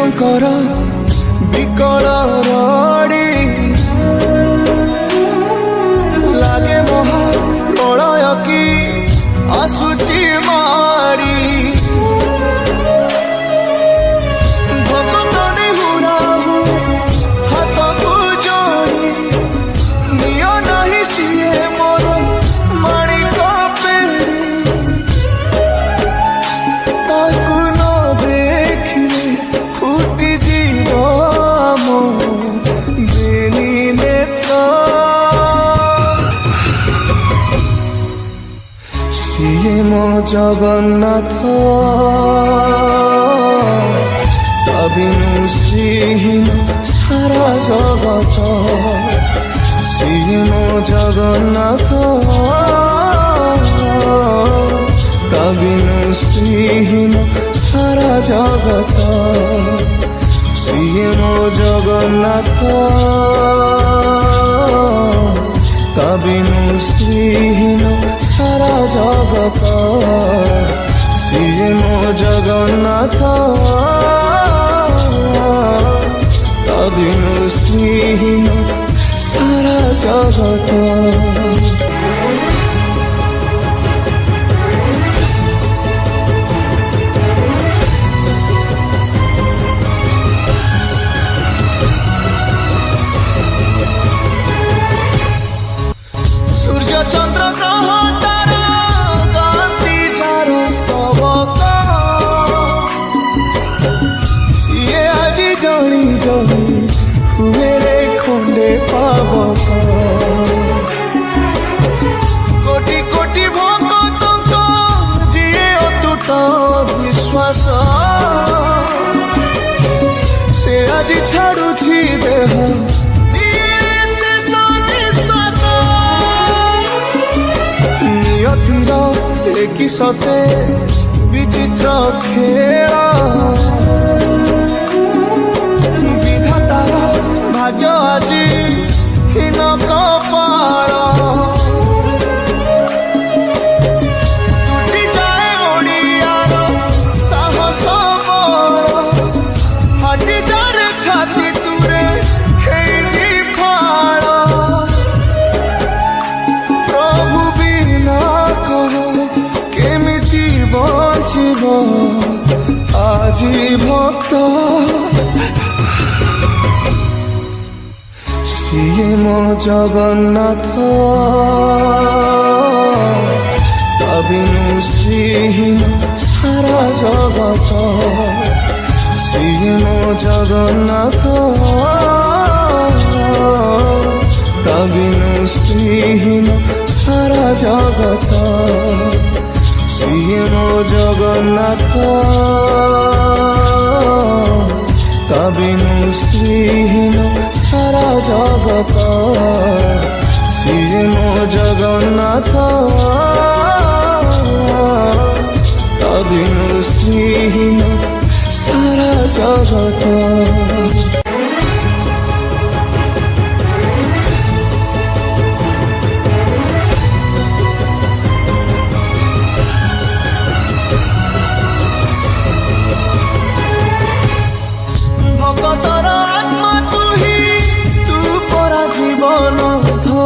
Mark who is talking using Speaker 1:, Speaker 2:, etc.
Speaker 1: श्रीजीशंकर विकल रड़ी लागे महा प्रलय की आसुची मारी भक्तनी हुराहु हाथ को जोड़ी नियो नहीं सिए मोर माणिक ताकू न देखिले फुटी जीव मो बेनी नेत्र सिए मो जगन्नाथ अभिनु श्रीहीन सारा जगत सिए मो जगन्नाथ अभिनु श्रीहीन सारा जगत सिए मो जगन्नाथ अभिनु श्रीहीन सारा जगत सिए मो जगन्नाथ अभिनु श्रीहीन सारा जगत। चंद्र ग्रह तारा गांधी जार स्तवक सीए आज जणी जणी हुए रे खंडे पावक कोटि कोटि भक्त जीए अतुट विश्वास से आज छाड़ुछि देह की सते विचित्र खेल विधातार भाग्य आज हीन कपाल टूटी जाए ओडियार साहस फाटी जाए छाती तुरे हेई फाड़ प्रभु बिना कह बचिब আজি भक्त सिए मो जगन्नाथ अभिनु श्रीहीन सारा जगत सिए मो जगन्नाथ अभिनु श्रीहीन सारा जगत सिए मो जगन्नाथ अभिनु श्रीहीन सारा जगत सिए मो जगन्नाथ अभिनु श्रीहीन सारा